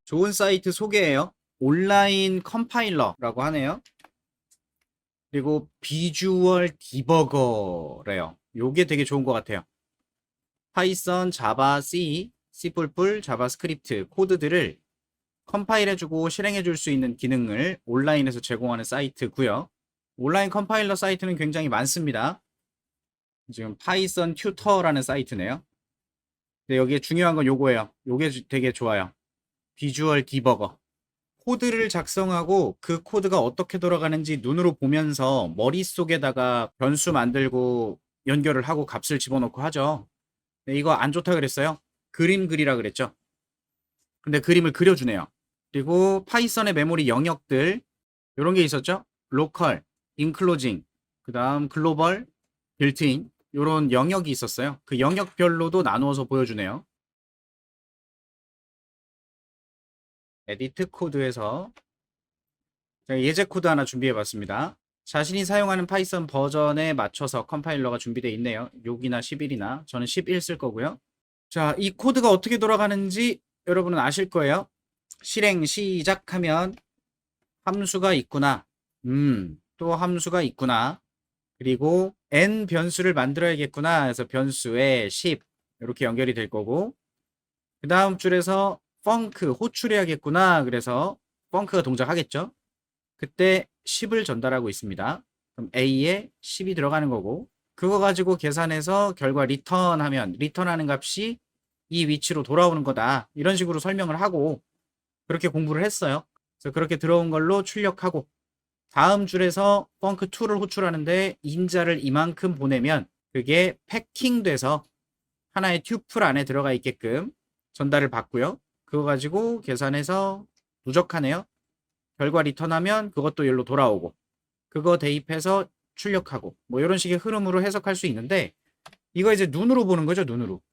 좋은 사이트 소개예요. 온라인 컴파일러라고 하네요. 그리고 비주얼 디버거래요. 요게 되게 좋은 것 같아요. 파이썬, 자바, C++, 자바스크립트 코드들을 컴파일해주고 실행해줄 수 있는 기능을 온라인에서 제공하는 사이트고요. 온라인 컴파일러 사이트는 굉장히 많습니다. 지금 파이썬 튜터라는 사이트네요. 근데 여기에 중요한 건 요거예요. 요게 되게 좋아요. 비주얼 디버거. 코드를 작성하고 그 코드가 어떻게 돌아가는지 눈으로 보면서 머릿속에다가 변수 만들고 연결을 하고 값을 집어넣고 하죠. 근데 이거 안 좋다 그랬어요. 그림 그리라 그랬죠. 근데 그림을 그려주네요. 그리고 파이썬의 메모리 영역들 이런 게 있었죠. 로컬, 인클로징, 그 다음 글로벌, 빌트인 이런 영역이 있었어요. 그 영역별로도 나누어서 보여주네요. 에디트 코드에서 제가 예제 코드 하나 준비해 봤습니다. 자신이 사용하는 파이썬 버전에 맞춰서 컴파일러가 준비되어 있네요. 6이나 11이나 저는 11 쓸 거고요. 자, 이 코드가 어떻게 돌아가는지 여러분은 아실 거예요. 실행 시작하면 함수가 있구나. 또 함수가 있구나. 그리고 n 변수를 만들어야겠구나. 해서 변수에 10 이렇게 연결이 될 거고 그 다음 줄에서 펑크 호출해야겠구나. 그래서 펑크가 동작하겠죠. 그때 10을 전달하고 있습니다. 그럼 A에 10이 들어가는 거고 그거 가지고 계산해서 결과 리턴하면 리턴하는 값이 이 위치로 돌아오는 거다. 이런 식으로 설명을 하고 그렇게 공부를 했어요. 그래서 그렇게 들어온 걸로 출력하고 다음 줄에서 펑크2를 호출하는데 인자를 이만큼 보내면 그게 패킹돼서 하나의 튜플 안에 들어가 있게끔 전달을 받고요. 그거 가지고 계산해서 누적하네요. 결과 리턴하면 그것도 여기로 돌아오고 그거 대입해서 출력하고 뭐 이런 식의 흐름으로 해석할 수 있는데 이거 이제 눈으로 보는 거죠. 눈으로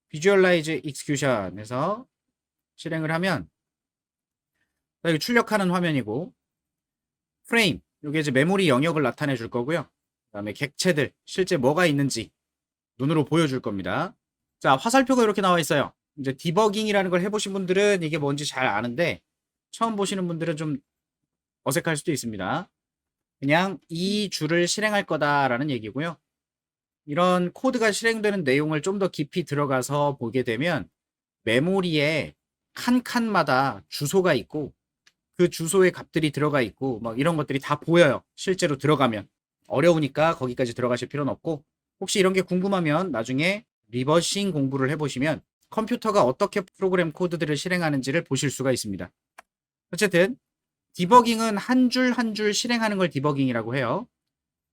비주얼라이즈 익스큐션에서 실행을 하면 여기 출력하는 화면이고 프레임 이게 이제 메모리 영역을 나타내 줄 거고요. 그 다음에 객체들 실제 뭐가 있는지 눈으로 보여줄 겁니다. 자, 화살표가 이렇게 나와 있어요. 이제 디버깅이라는 걸 해보신 분들은 이게 뭔지 잘 아는데 처음 보시는 분들은 좀 어색할 수도 있습니다. 그냥 이 줄을 실행할 거다라는 얘기고요. 이런 코드가 실행되는 내용을 좀 더 깊이 들어가서 보게 되면 메모리에 칸칸마다 주소가 있고 그 주소에 값들이 들어가 있고 막 이런 것들이 다 보여요. 실제로 들어가면. 어려우니까 거기까지 들어가실 필요는 없고 혹시 이런 게 궁금하면 나중에 리버싱 공부를 해보시면 컴퓨터가 어떻게 프로그램 코드들을 실행하는지를 보실 수가 있습니다. 어쨌든 디버깅은 한 줄 한 줄 실행하는 걸 디버깅이라고 해요.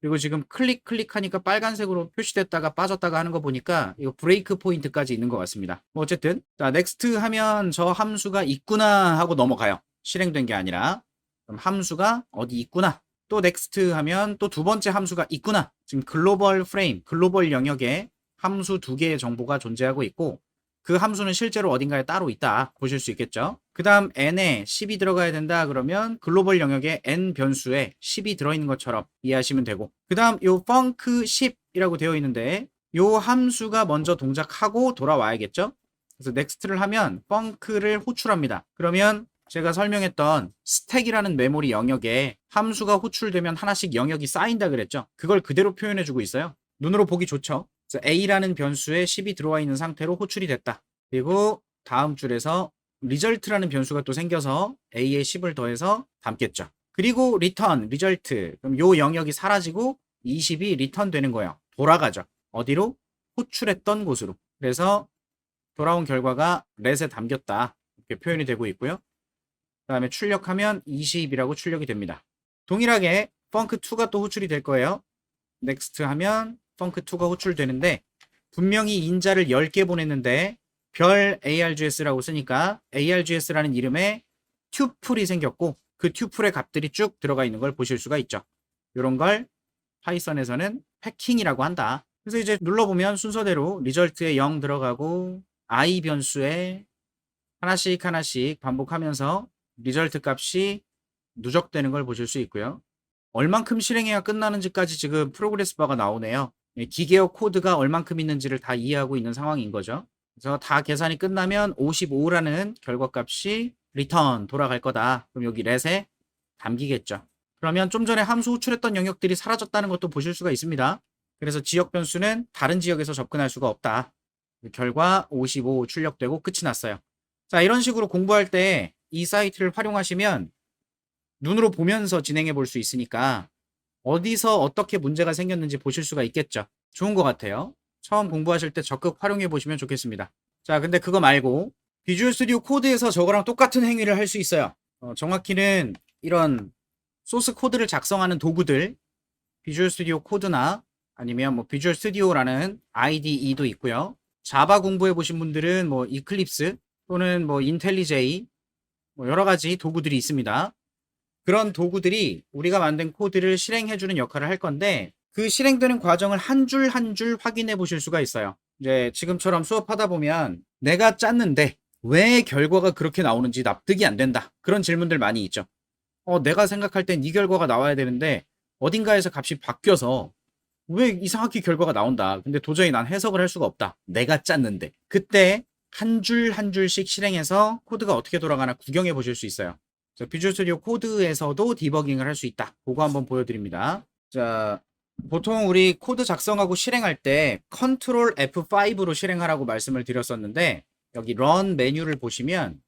그리고 지금 클릭하니까 빨간색으로 표시됐다가 빠졌다가 하는 거 보니까 이거 브레이크 포인트까지 있는 것 같습니다. 뭐 어쨌든 자 넥스트 하면 저 함수가 있구나 하고 넘어가요. 실행된 게 아니라 그럼 함수가 어디 있구나. 또 넥스트 하면 또 두 번째 함수가 있구나. 지금 글로벌 프레임, 글로벌 영역에 함수 두 개의 정보가 존재하고 있고 그 함수는 실제로 어딘가에 따로 있다 보실 수 있겠죠. 그 다음 n에 10이 들어가야 된다 그러면 글로벌 영역에 n 변수에 10이 들어있는 것처럼 이해하시면 되고 그 다음 요 func 10이라고 되어 있는데 요 함수가 먼저 동작하고 돌아와야겠죠. 그래서 next를 하면 func를 호출합니다. 그러면 제가 설명했던 스택이라는 메모리 영역에 함수가 호출되면 하나씩 영역이 쌓인다 그랬죠. 그걸 그대로 표현해주고 있어요. 눈으로 보기 좋죠. 그래서 A라는 변수에 10이 들어와 있는 상태로 호출이 됐다. 그리고 다음 줄에서 result라는 변수가 또 생겨서 A에 10을 더해서 담겠죠. 그리고 return, result. 그럼 요 영역이 사라지고 20이 return 되는 거예요. 돌아가죠. 어디로? 호출했던 곳으로. 그래서 돌아온 결과가 let에 담겼다. 이렇게 표현이 되고 있고요. 그 다음에 출력하면 20이라고 출력이 됩니다. 동일하게 func2가 또 호출이 될 거예요. next 하면 func2가 호출되는데 분명히 인자를 10개 보냈는데 별 args라고 쓰니까 args라는 이름의 튜플이 생겼고 그 튜플의 값들이 쭉 들어가 있는 걸 보실 수가 있죠. 이런 걸 파이썬에서는 패킹이라고 한다. 그래서 이제 눌러보면 순서대로 리절트에 0 들어가고 i 변수에 하나씩 반복하면서 리절트 값이 누적되는 걸 보실 수 있고요. 얼만큼 실행해야 끝나는지까지 지금 프로그레스 바가 나오네요. 기계어 코드가 얼만큼 있는지를 다 이해하고 있는 상황인 거죠. 그래서 다 계산이 끝나면 55라는 결과값이 리턴 돌아갈 거다. 그럼 여기 렛에 담기겠죠. 그러면 좀 전에 함수 호출했던 영역들이 사라졌다는 것도 보실 수가 있습니다. 그래서 지역 변수는 다른 지역에서 접근할 수가 없다. 결과 55 출력되고 끝이 났어요. 자, 이런 식으로 공부할 때 이 사이트를 활용하시면 눈으로 보면서 진행해 볼 수 있으니까 어디서 어떻게 문제가 생겼는지 보실 수가 있겠죠. 좋은 것 같아요. 처음 공부하실 때 적극 활용해 보시면 좋겠습니다. 자, 근데 그거 말고 비주얼 스튜디오 코드에서 저거랑 똑같은 행위를 할 수 있어요. 정확히는 이런 소스 코드를 작성하는 도구들, 비주얼 스튜디오 코드나 아니면 뭐 비주얼 스튜디오라는 IDE도 있고요. 자바 공부해 보신 분들은 뭐 이클립스 또는 뭐 인텔리제이 뭐 여러 가지 도구들이 있습니다. 그런 도구들이 우리가 만든 코드를 실행해주는 역할을 할 건데 그 실행되는 과정을 한 줄 한 줄 확인해 보실 수가 있어요. 이제 지금처럼 수업하다 보면 내가 짰는데 왜 결과가 그렇게 나오는지 납득이 안 된다. 그런 질문들 많이 있죠. 내가 생각할 땐 이 결과가 나와야 되는데 어딘가에서 값이 바뀌어서 왜 이상하게 결과가 나온다. 근데 도저히 난 해석을 할 수가 없다. 내가 짰는데. 그때 한 줄 한 줄씩 실행해서 코드가 어떻게 돌아가나 구경해 보실 수 있어요. 자, 비주얼 스튜디오 코드에서도 디버깅을 할 수 있다. 그거 한번 보여드립니다. 자, 보통 우리 코드 작성하고 실행할 때 컨트롤 F5로 실행하라고 말씀을 드렸었는데 여기 런 메뉴를 보시면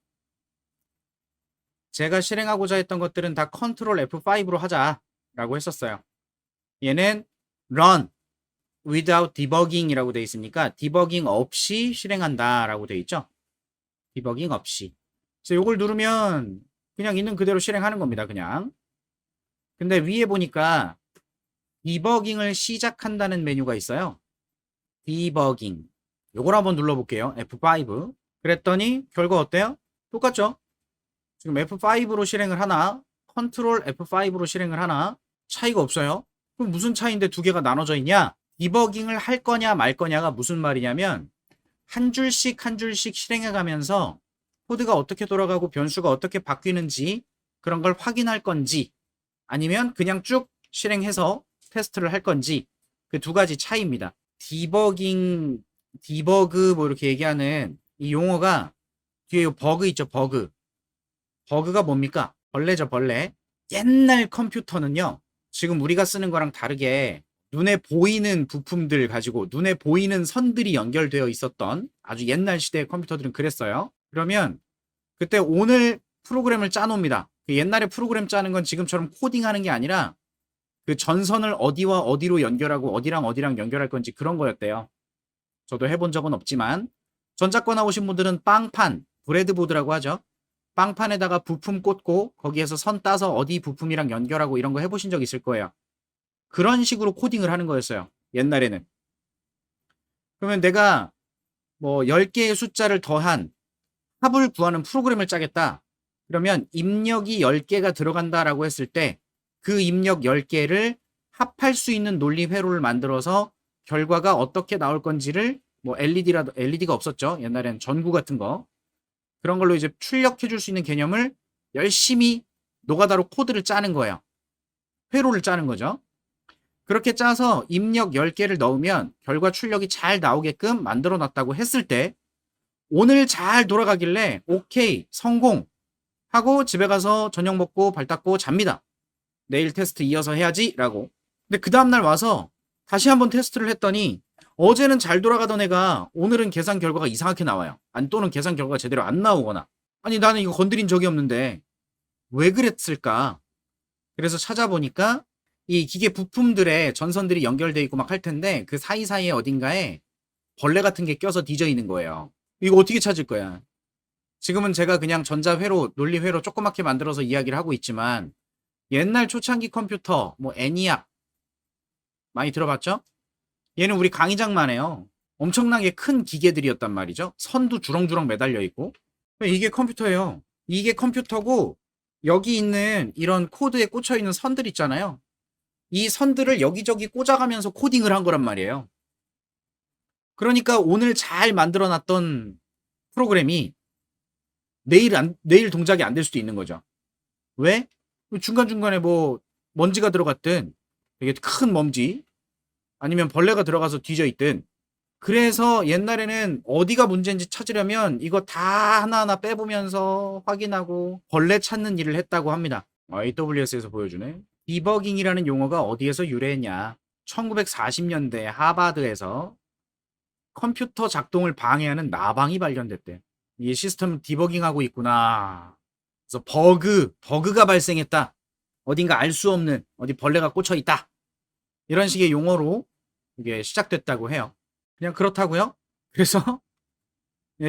제가 실행하고자 했던 것들은 다 컨트롤 F5로 하자라고 했었어요. 얘는 run without debugging이라고 되어 있으니까 디버깅 없이 실행한다라고 되어 있죠. 디버깅 없이. 그래서 이걸 누르면 그냥 있는 그대로 실행하는 겁니다. 그냥. 근데 위에 보니까 디버깅을 시작한다는 메뉴가 있어요. 디버깅. 요걸 한번 눌러볼게요. F5. 그랬더니 결과 어때요? 똑같죠? 지금 F5로 실행을 하나, 컨트롤 F5로 실행을 하나, 차이가 없어요. 그럼 무슨 차이인데 두 개가 나눠져 있냐? 디버깅을 할 거냐 말 거냐가 무슨 말이냐면 한 줄씩 한 줄씩 실행해 가면서 코드가 어떻게 돌아가고 변수가 어떻게 바뀌는지 그런 걸 확인할 건지 아니면 그냥 쭉 실행해서 테스트를 할 건지 그 두 가지 차이입니다. 디버깅, 디버그 뭐 이렇게 얘기하는 이 용어가 뒤에 버그 있죠, 버그. 버그가 뭡니까? 벌레죠, 벌레. 옛날 컴퓨터는요, 지금 우리가 쓰는 거랑 다르게 눈에 보이는 부품들 가지고 눈에 보이는 선들이 연결되어 있었던 아주 옛날 시대의 컴퓨터들은 그랬어요. 그러면 그때 오늘 프로그램을 짜놓습니다. 그 옛날에 프로그램 짜는 건 지금처럼 코딩하는 게 아니라 그 전선을 어디와 어디로 연결하고 어디랑 어디랑 연결할 건지 그런 거였대요. 저도 해본 적은 없지만 전자과 나오신 분들은 빵판, 브레드보드라고 하죠. 빵판에다가 부품 꽂고 거기에서 선 따서 어디 부품이랑 연결하고 이런 거 해보신 적 있을 거예요. 그런 식으로 코딩을 하는 거였어요. 옛날에는. 그러면 내가 뭐 10개의 숫자를 더한 합을 구하는 프로그램을 짜겠다. 그러면 입력이 10개가 들어간다라고 했을 때 그 입력 10개를 합할 수 있는 논리 회로를 만들어서 결과가 어떻게 나올 건지를 뭐 LED가 없었죠. 옛날엔 전구 같은 거. 그런 걸로 이제 출력해 줄 수 있는 개념을 열심히 노가다로 코드를 짜는 거예요. 회로를 짜는 거죠. 그렇게 짜서 입력 10개를 넣으면 결과 출력이 잘 나오게끔 만들어 놨다고 했을 때 오늘 잘 돌아가길래 오케이 성공 하고 집에 가서 저녁 먹고 발 닦고 잡니다. 내일 테스트 이어서 해야지 라고. 근데 그 다음날 와서 다시 한번 테스트를 했더니 어제는 잘 돌아가던 애가 오늘은 계산 결과가 이상하게 나와요. 아니 또는 계산 결과가 제대로 안 나오거나. 아니 나는 이거 건드린 적이 없는데 왜 그랬을까? 그래서 찾아보니까 이 기계 부품들의 전선들이 연결돼 있고 막 할 텐데 그 사이사이에 어딘가에 벌레 같은 게 껴서 뒤져 있는 거예요. 이거 어떻게 찾을 거야? 지금은 제가 그냥 전자회로, 논리회로 조그맣게 만들어서 이야기를 하고 있지만 옛날 초창기 컴퓨터, 뭐 애니악 많이 들어봤죠? 얘는 우리 강의장만 해요. 엄청나게 큰 기계들이었단 말이죠. 선도 주렁주렁 매달려 있고. 이게 컴퓨터예요. 이게 컴퓨터고 여기 있는 이런 코드에 꽂혀 있는 선들 있잖아요. 이 선들을 여기저기 꽂아가면서 코딩을 한 거란 말이에요. 그러니까 오늘 잘 만들어 놨던 프로그램이 내일 동작이 안 될 수도 있는 거죠. 왜? 중간중간에 뭐 먼지가 들어갔든 되게 큰 먼지 아니면 벌레가 들어가서 뒤져 있든 그래서 옛날에는 어디가 문제인지 찾으려면 이거 다 하나하나 빼보면서 확인하고 벌레 찾는 일을 했다고 합니다. AWS에서 보여주네. 디버깅이라는 용어가 어디에서 유래했냐? 1940년대 하버드에서 컴퓨터 작동을 방해하는 나방이 발견됐대. 이 시스템 디버깅하고 있구나. 그래서 버그가 발생했다. 어딘가 알 수 없는 어디 벌레가 꽂혀 있다. 이런 식의 용어로 이게 시작됐다고 해요. 그냥 그렇다고요. 그래서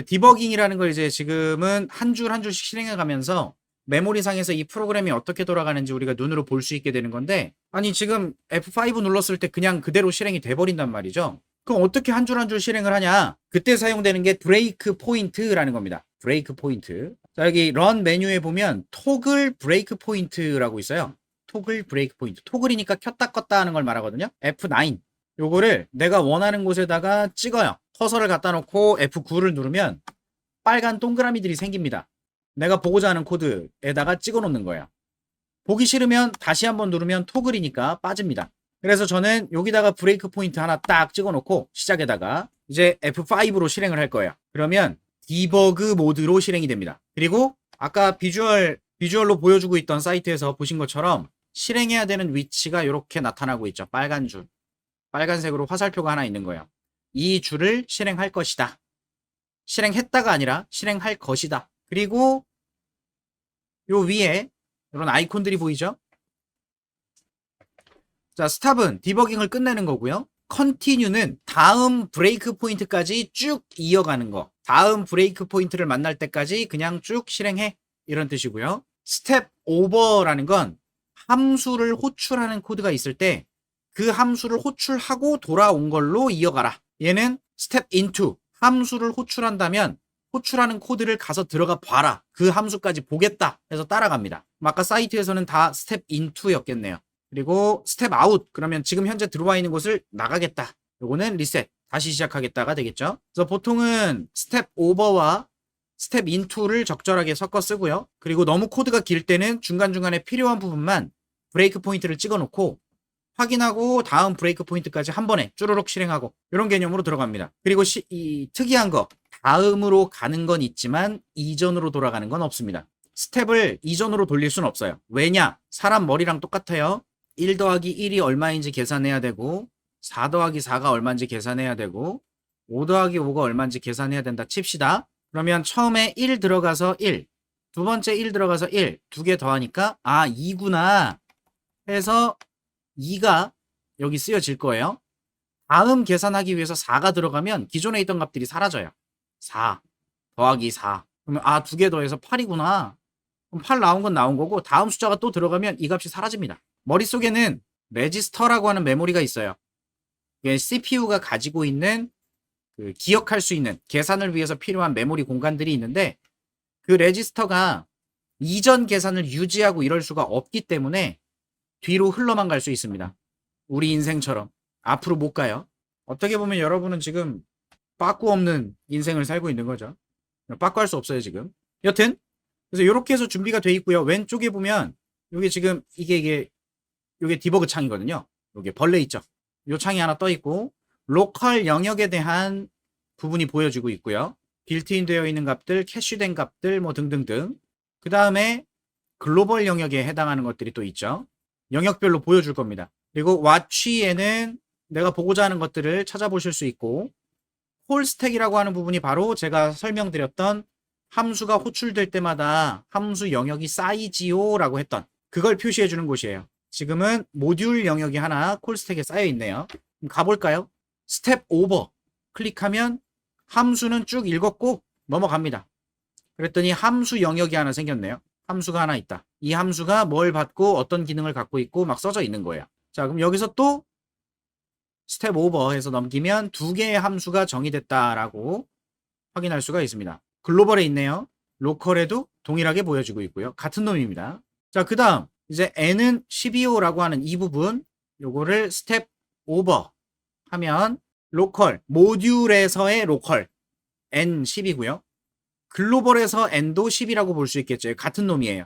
디버깅이라는 걸 이제 지금은 한 줄 한 줄씩 실행해 가면서 메모리상에서 이 프로그램이 어떻게 돌아가는지 우리가 눈으로 볼 수 있게 되는 건데, 아니 지금 F5 눌렀을 때 그냥 그대로 실행이 돼 버린단 말이죠. 그럼 어떻게 한 줄 한 줄 실행을 하냐? 그때 사용되는 게 브레이크 포인트라는 겁니다. 브레이크 포인트. 자, 여기 런 메뉴에 보면 토글 브레이크 포인트라고 있어요. 토글 브레이크 포인트. 토글이니까 켰다 껐다 하는 걸 말하거든요. F9. 요거를 내가 원하는 곳에다가 찍어요. 커서를 갖다 놓고 F9를 누르면 빨간 동그라미들이 생깁니다. 내가 보고자 하는 코드에다가 찍어 놓는 거예요. 보기 싫으면 다시 한번 누르면 토글이니까 빠집니다. 그래서 저는 여기다가 브레이크 포인트 하나 딱 찍어 놓고 시작에다가 이제 F5로 실행을 할 거예요. 그러면 디버그 모드로 실행이 됩니다. 그리고 아까 비주얼로 보여주고 있던 사이트에서 보신 것처럼 실행해야 되는 위치가 이렇게 나타나고 있죠. 빨간 줄. 빨간색으로 화살표가 하나 있는 거예요. 이 줄을 실행할 것이다. 실행했다가 아니라 실행할 것이다. 그리고 요 위에 이런 아이콘들이 보이죠? 자, 스탑은 디버깅을 끝내는 거고요. 컨티뉴는 다음 브레이크 포인트까지 쭉 이어가는 거. 다음 브레이크 포인트를 만날 때까지 그냥 쭉 실행해. 이런 뜻이고요. 스텝 오버라는 건 함수를 호출하는 코드가 있을 때 그 함수를 호출하고 돌아온 걸로 이어가라. 얘는 스텝 인투. 함수를 호출한다면 호출하는 코드를 가서 들어가 봐라. 그 함수까지 보겠다 해서 따라갑니다. 아까 사이트에서는 다 스텝 인투였겠네요. 그리고 스텝 아웃. 그러면 지금 현재 들어와 있는 곳을 나가겠다. 요거는 리셋. 다시 시작하겠다가 되겠죠. 그래서 보통은 스텝 오버와 스텝 인투를 적절하게 섞어 쓰고요. 그리고 너무 코드가 길 때는 중간중간에 필요한 부분만 브레이크 포인트를 찍어 놓고 확인하고 다음 브레이크 포인트까지 한 번에 쭈루룩 실행하고 이런 개념으로 들어갑니다. 그리고 이 특이한 거, 다음으로 가는 건 있지만 이전으로 돌아가는 건 없습니다. 스텝을 이전으로 돌릴 수는 없어요. 왜냐? 사람 머리랑 똑같아요. 1 더하기 1이 얼마인지 계산해야 되고 4 더하기 4가 얼마인지 계산해야 되고 5 더하기 5가 얼마인지 계산해야 된다 칩시다. 그러면 처음에 1 들어가서 1, 두 번째 1 들어가서 1, 두 개 더하니까 2구나 해서 2가 여기 쓰여질 거예요. 다음 계산하기 위해서 4가 들어가면 기존에 있던 값들이 사라져요. 4 더하기 4. 그러면 두 개 더해서 8이구나. 그럼 8 나온 건 나온 거고 다음 숫자가 또 들어가면 이 값이 사라집니다. 머릿속에는 레지스터라고 하는 메모리가 있어요. 이게 CPU가 가지고 있는 기억할 수 있는 계산을 위해서 필요한 메모리 공간들이 있는데 그 레지스터가 이전 계산을 유지하고 이럴 수가 없기 때문에 뒤로 흘러만 갈 수 있습니다. 우리 인생처럼 앞으로 못 가요. 어떻게 보면 여러분은 지금 빠꾸 없는 인생을 살고 있는 거죠. 빠꾸할 수 없어요 지금. 여튼 그래서 이렇게 해서 준비가 돼 있고요. 왼쪽에 보면 이게 지금 이게 디버그 창이거든요. 여기 벌레 있죠. 이 창이 하나 떠 있고 로컬 영역에 대한 부분이 보여지고 있고요. 빌트인 되어 있는 값들, 캐시된 값들 뭐 등등등. 그 다음에 글로벌 영역에 해당하는 것들이 또 있죠. 영역별로 보여줄 겁니다. 그리고 왓치에는 내가 보고자 하는 것들을 찾아보실 수 있고 콜스택이라고 하는 부분이 바로 제가 설명드렸던 함수가 호출될 때마다 함수 영역이 쌓이지요 라고 했던 그걸 표시해 주는 곳이에요. 지금은 모듈 영역이 하나 콜스택에 쌓여 있네요. 그럼 가볼까요? 스텝 오버 클릭하면 함수는 쭉 읽었고 넘어갑니다. 그랬더니 함수 영역이 하나 생겼네요. 함수가 하나 있다. 이 함수가 뭘 받고 어떤 기능을 갖고 있고 막 써져 있는 거예요. 자, 그럼 여기서 또 스텝 오버해서 넘기면 두 개의 함수가 정의됐다라고 확인할 수가 있습니다. 글로벌에 있네요. 로컬에도 동일하게 보여지고 있고요. 같은 놈입니다. 자, 그 다음 이제 n은 12호라고 하는 이 부분 요거를 스텝 오버 하면 로컬 모듈에서의 로컬 n 10이고요. 글로벌에서 n도 10이라고 볼 수 있겠죠. 같은 놈이에요.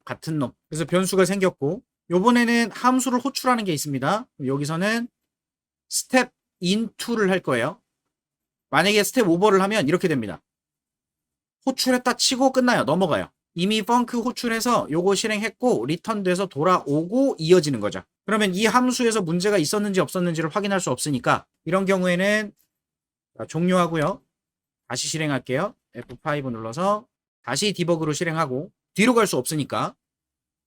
같은 놈. 그래서 변수가 생겼고 요번에는 함수를 호출하는 게 있습니다. 여기서는 스텝 인투를 할 거예요. 만약에 스텝 오버를 하면 이렇게 됩니다. 호출했다 치고 끝나요. 넘어가요. 이미 펑크 호출해서 요거 실행했고 리턴돼서 돌아오고 이어지는 거죠. 그러면 이 함수에서 문제가 있었는지 없었는지를 확인할 수 없으니까 이런 경우에는 종료하고요. 다시 실행할게요. F5 눌러서 다시 디버그로 실행하고 뒤로 갈 수 없으니까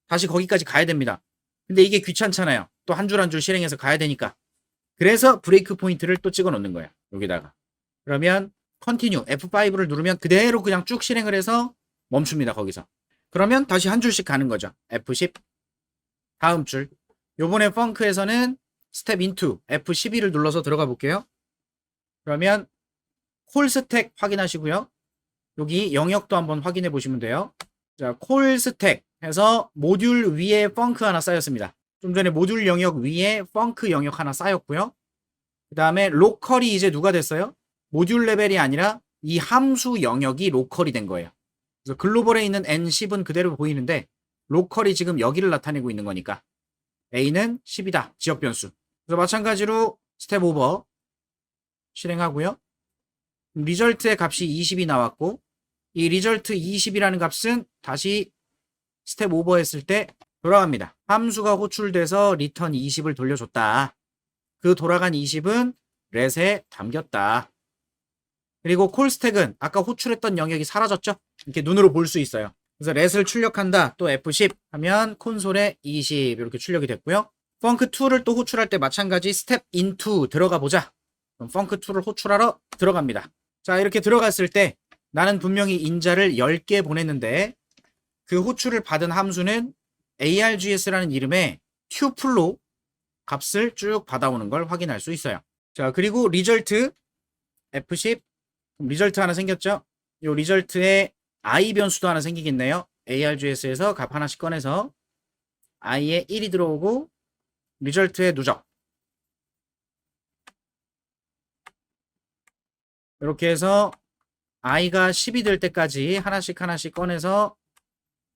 다시 거기까지 가야 됩니다. 근데 이게 귀찮잖아요. 또 한 줄 한 줄 실행해서 가야 되니까. 그래서 브레이크 포인트를 또 찍어 놓는 거예요. 여기다가. 그러면 컨티뉴 F5를 누르면 그대로 그냥 쭉 실행을 해서 멈춥니다. 거기서. 그러면 다시 한 줄씩 가는 거죠. F10 다음 줄. 요번에 펑크에서는 스텝 인투 F12를 눌러서 들어가 볼게요. 그러면 콜 스택 확인하시고요. 여기 영역도 한번 확인해 보시면 돼요. 자, 콜 스택 해서 모듈 위에 펑크 하나 쌓였습니다. 좀 전에 모듈 영역 위에 펑크 영역 하나 쌓였고요. 그 다음에 로컬이 이제 누가 됐어요? 모듈 레벨이 아니라 이 함수 영역이 로컬이 된 거예요. 그래서 글로벌에 있는 N10은 그대로 보이는데 로컬이 지금 여기를 나타내고 있는 거니까 A는 10이다. 지역 변수. 그래서 마찬가지로 스텝 오버 실행하고요. 리절트의 값이 20이 나왔고 이 리절트 20이라는 값은 다시 스텝 오버 했을 때 돌아갑니다. 함수가 호출돼서 리턴 20을 돌려줬다. 그 돌아간 20은 렛에 담겼다. 그리고 콜스택은 아까 호출했던 영역이 사라졌죠? 이렇게 눈으로 볼 수 있어요. 그래서 렛을 출력한다. 또 F10 하면 콘솔에 20 이렇게 출력이 됐고요. 펑크2를 또 호출할 때 마찬가지 스텝 인투 들어가 보자. 그럼 펑크2를 호출하러 들어갑니다. 자, 이렇게 들어갔을 때 나는 분명히 인자를 10개 보냈는데 그 호출을 받은 함수는 args라는 이름의 튜플로 값을 쭉 받아오는 걸 확인할 수 있어요. 자, 그리고 리절트 F10 리절트 하나 생겼죠? 이 리절트에 i 변수도 하나 생기겠네요. args에서 값 하나씩 꺼내서 i에 1이 들어오고 리절트의 누적 이렇게 해서 i가 10이 될 때까지 하나씩 꺼내서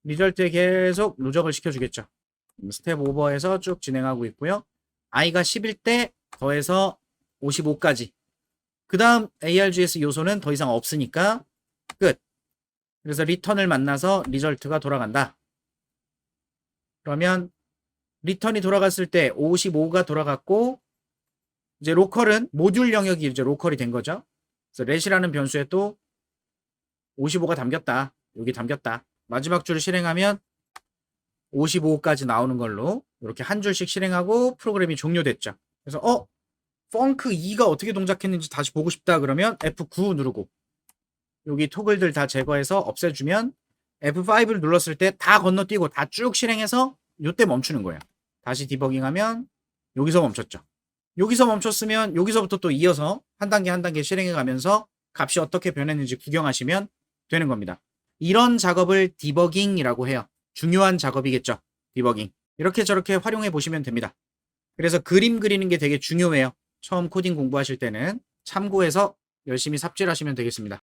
리절트에 계속 누적을 시켜주겠죠. 스텝 오버에서 쭉 진행하고 있고요. i가 10일 때 더해서 55까지. 그 다음 args 요소는 더 이상 없으니까 끝. 그래서 리턴을 만나서 리절트가 돌아간다. 그러면 리턴이 돌아갔을 때 55가 돌아갔고 이제 로컬은 모듈 영역이 이제 로컬이 된 거죠. 그래서 렛이라는 변수에 또 55가 담겼다. 여기 담겼다. 마지막 줄을 실행하면 55까지 나오는 걸로 이렇게 한 줄씩 실행하고 프로그램이 종료됐죠. 그래서 펑크 2가 어떻게 동작했는지 다시 보고 싶다 그러면 F9 누르고 여기 토글들 다 제거해서 없애주면 F5를 눌렀을 때 다 건너뛰고 다 쭉 실행해서 이때 멈추는 거예요. 다시 디버깅하면 여기서 멈췄죠. 여기서 멈췄으면 여기서부터 또 이어서 한 단계 실행해 가면서 값이 어떻게 변했는지 구경하시면 되는 겁니다. 이런 작업을 디버깅이라고 해요. 중요한 작업이겠죠. 디버깅. 이렇게 저렇게 활용해 보시면 됩니다. 그래서 그림 그리는 게 되게 중요해요. 처음 코딩 공부하실 때는 참고해서 열심히 삽질하시면 되겠습니다.